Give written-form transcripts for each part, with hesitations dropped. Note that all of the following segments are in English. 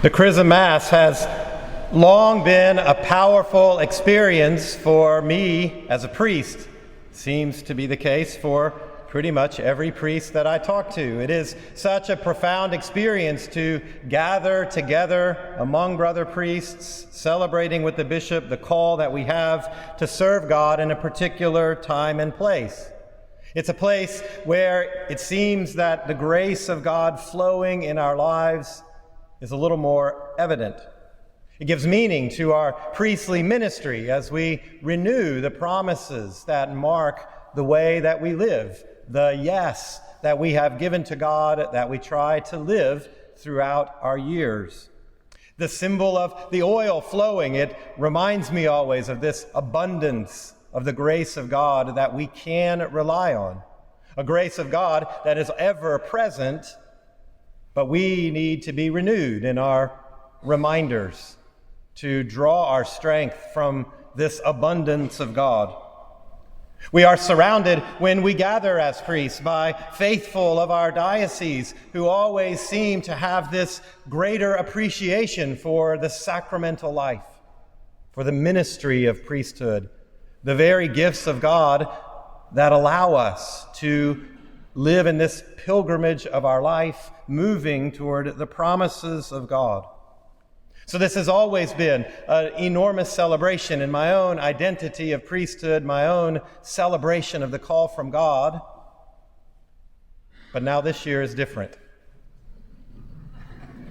The Chrism Mass has long been a powerful experience for me as a priest. Seems to be the case for pretty much every priest that I talk to. It is such a profound experience to gather together among brother priests, celebrating with the bishop the call that we have to serve God in a particular time and place. It's a place where it seems that the grace of God flowing in our lives is a little more evident. It gives meaning to our priestly ministry as we renew the promises that mark the way that we live, the yes that we have given to God that we try to live throughout our years. The symbol of the oil flowing, it reminds me always of this abundance of the grace of God that we can rely on. A grace of God that is ever present, but we need to be renewed in our reminders to draw our strength from this abundance of God. We are surrounded when we gather as priests by faithful of our diocese who always seem to have this greater appreciation for the sacramental life, for the ministry of priesthood, the very gifts of God that allow us to live in this pilgrimage of our life, moving toward the promises of God. So this has always been an enormous celebration in my own identity of priesthood, my own celebration of the call from God. But now this year is different.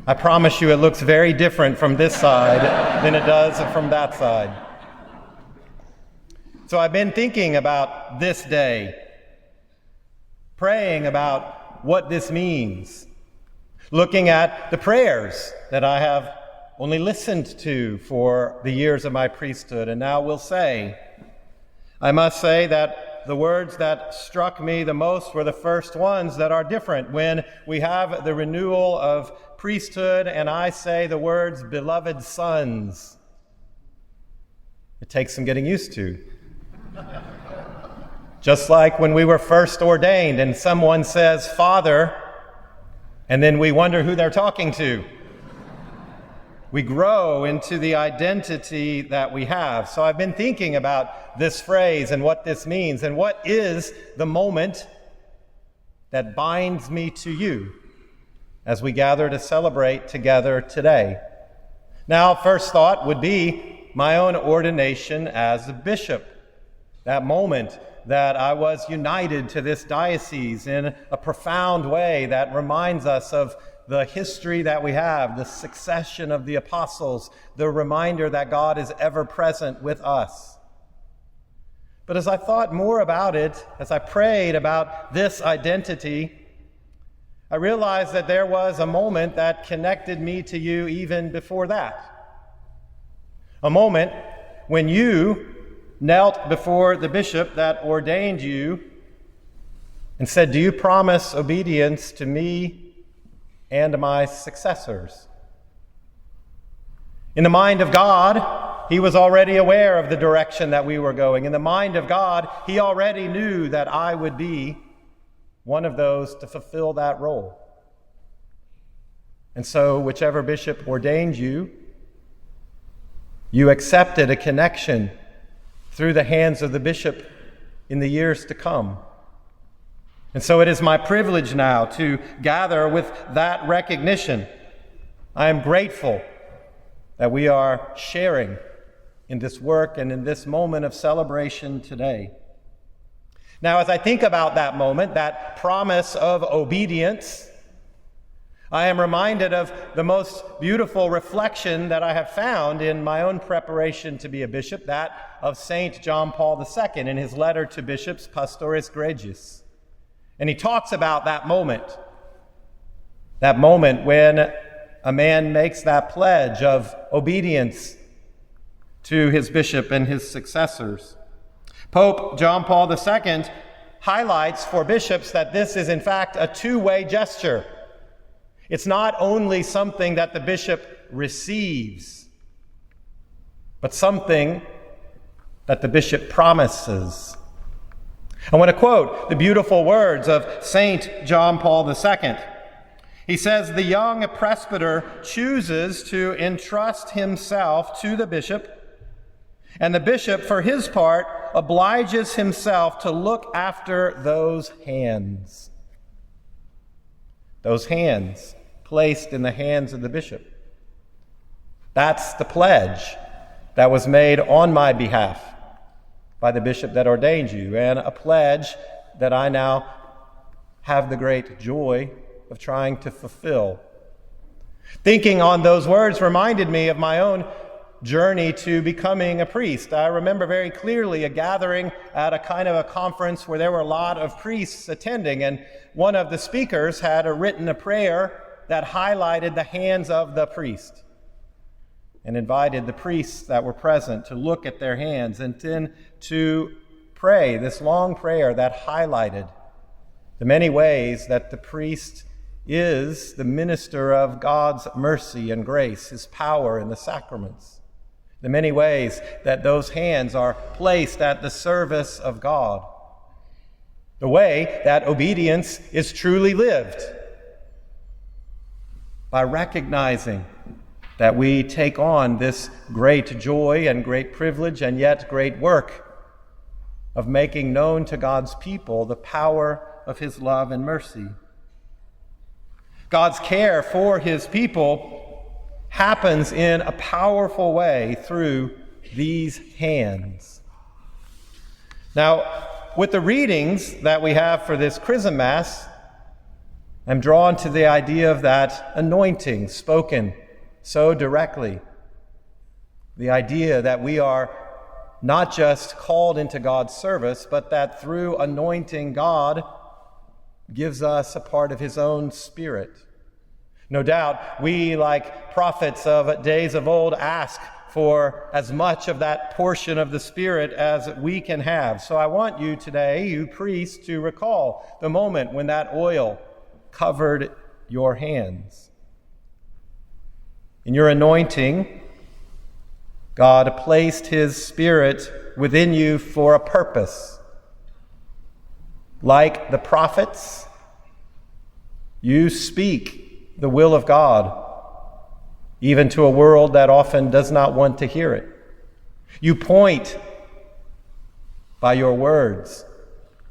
I promise you it looks very different from this side than it does from that side. So I've been thinking about this day, praying about what this means, looking at the prayers that I have only listened to for the years of my priesthood, and now will say. I must say that the words that struck me the most were the first ones that are different when we have the renewal of priesthood, and I say the words, beloved sons. It takes some getting used to. Just like when we were first ordained and someone says, Father, and then we wonder who they're talking to. We grow into the identity that we have. So I've been thinking about this phrase and what this means and what is the moment that binds me to you as we gather to celebrate together today. Now, first thought would be my own ordination as a bishop. That moment that I was united to this diocese in a profound way that reminds us of the history that we have, the succession of the apostles, the reminder that God is ever present with us. But as I thought more about it, as I prayed about this identity, I realized that there was a moment that connected me to you even before that. A moment when you knelt before the bishop that ordained you and said, do you promise obedience to me and my successors? In the mind of God, he was already aware of the direction that we were going. In the mind of God, he already knew that I would be one of those to fulfill that role. And so, whichever bishop ordained you, you accepted a connection through the hands of the bishop in the years to come. And so it is my privilege now to gather with that recognition. I am grateful that we are sharing in this work and in this moment of celebration today. Now, as I think about that moment, that promise of obedience, I am reminded of the most beautiful reflection that I have found in my own preparation to be a bishop, that of St. John Paul II in his letter to bishops, Pastoris Gregis. And he talks about that moment when a man makes that pledge of obedience to his bishop and his successors. Pope John Paul II highlights for bishops that this is in fact a two-way gesture. It's not only something that the bishop receives, but something that the bishop promises. I want to quote the beautiful words of St. John Paul II. He says the young presbyter chooses to entrust himself to the bishop, and the bishop, for his part, obliges himself to look after those hands. Those hands placed in the hands of the bishop. That's the pledge that was made on my behalf by the bishop that ordained you, and a pledge that I now have the great joy of trying to fulfill. Thinking on those words reminded me of my own journey to becoming a priest. I remember very clearly a gathering at a kind of a conference where there were a lot of priests attending, and one of the speakers had written a prayer that highlighted the hands of the priest and invited the priests that were present to look at their hands and then to pray this long prayer that highlighted the many ways that the priest is the minister of God's mercy and grace, his power in the sacraments. The many ways that those hands are placed at the service of God. The way that obedience is truly lived by recognizing that we take on this great joy and great privilege and yet great work of making known to God's people the power of his love and mercy. God's care for his people happens in a powerful way through these hands. Now, with the readings that we have for this Chrism Mass, I'm drawn to the idea of that anointing spoken so directly. The idea that we are not just called into God's service, but that through anointing, God gives us a part of his own Spirit. No doubt, we, like prophets of days of old, ask for as much of that portion of the Spirit as we can have. So I want you today, you priests, to recall the moment when that oil covered your hands. In your anointing, God placed his Spirit within you for a purpose. Like the prophets, you speak the will of God, even to a world that often does not want to hear it. You point by your words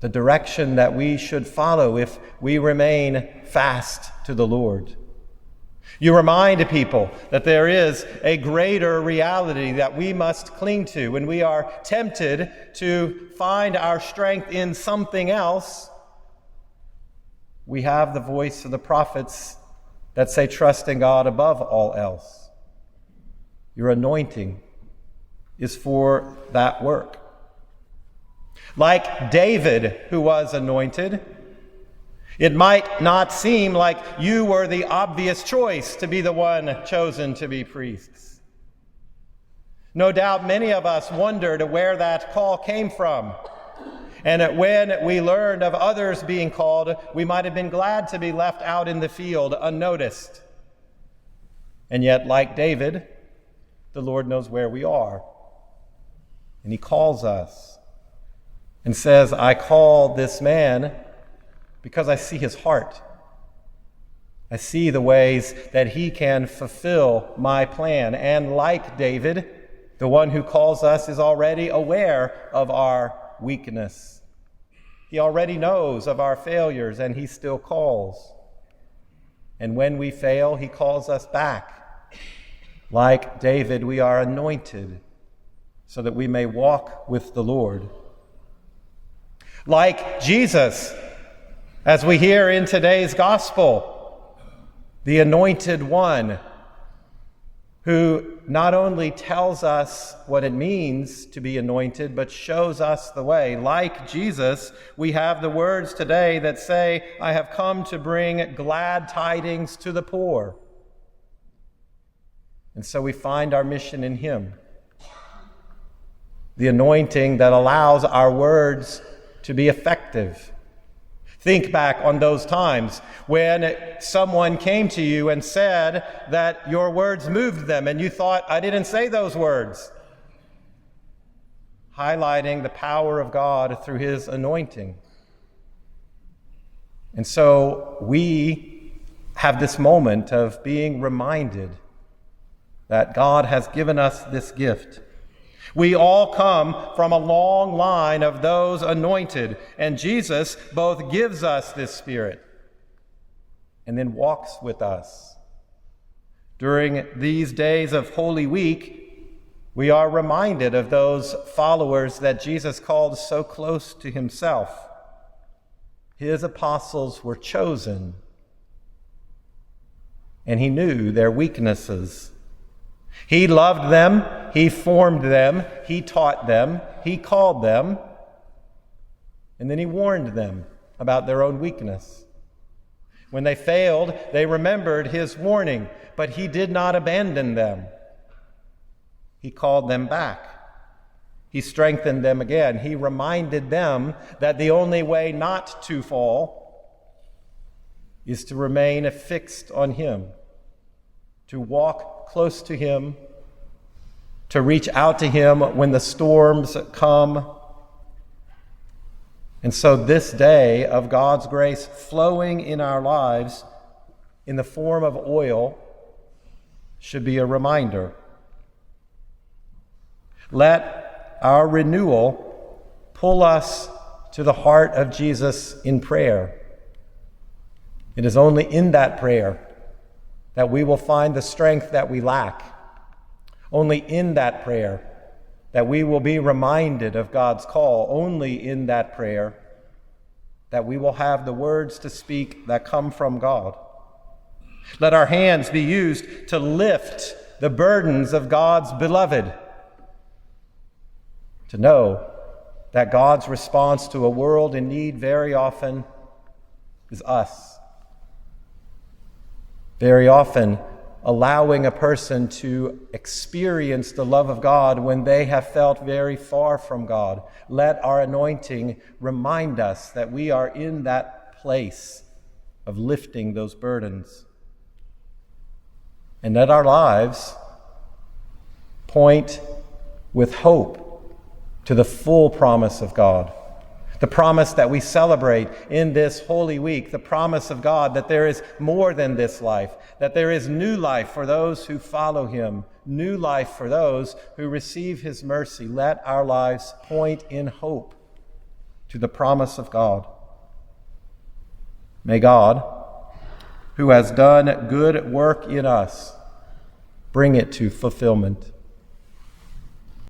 the direction that we should follow if we remain fast to the Lord. You remind people that there is a greater reality that we must cling to. When we are tempted to find our strength in something else, we have the voice of the prophets that say, trust in God above all else. Your anointing is for that work. Like David, who was anointed, it might not seem like you were the obvious choice to be the one chosen to be priests. No doubt many of us wondered where that call came from. And when we learned of others being called, we might have been glad to be left out in the field unnoticed. And yet, like David, the Lord knows where we are. And he calls us and says, I call this man because I see his heart. I see the ways that he can fulfill my plan. And like David, the one who calls us is already aware of our weakness. He already knows of our failures, and he still calls. And when we fail, he calls us back. Like David, we are anointed so that we may walk with the Lord. Like Jesus, as we hear in today's gospel, the anointed one who not only tells us what it means to be anointed, but shows us the way. Like Jesus, we have the words today that say, I have come to bring glad tidings to the poor. And so we find our mission in him. The anointing that allows our words to be effective. Think back on those times when someone came to you and said that your words moved them and you thought, I didn't say those words. Highlighting the power of God through his anointing. And so we have this moment of being reminded that God has given us this gift. We all come from a long line of those anointed, and Jesus both gives us this Spirit and then walks with us. During these days of Holy Week, we are reminded of those followers that Jesus called so close to himself. His apostles were chosen, and he knew their weaknesses. He loved them, he formed them, he taught them, he called them, and then he warned them about their own weakness. When they failed, they remembered his warning, but he did not abandon them. He called them back. He strengthened them again. He reminded them that the only way not to fall is to remain fixed on him, to walk close to him, to reach out to him when the storms come. And so this day of God's grace flowing in our lives in the form of oil should be a reminder. Let our renewal pull us to the heart of Jesus in prayer. It is only in that prayer that we will find the strength that we lack. Only in that prayer that we will be reminded of God's call. Only in that prayer that we will have the words to speak that come from God. Let our hands be used to lift the burdens of God's beloved. To know that God's response to a world in need very often is us. Very often allowing a person to experience the love of God when they have felt very far from God. Let our anointing remind us that we are in that place of lifting those burdens. And let our lives point with hope to the full promise of God. The promise that we celebrate in this Holy Week, the promise of God that there is more than this life, that there is new life for those who follow him, new life for those who receive his mercy. Let our lives point in hope to the promise of God. May God, who has done good work in us, bring it to fulfillment.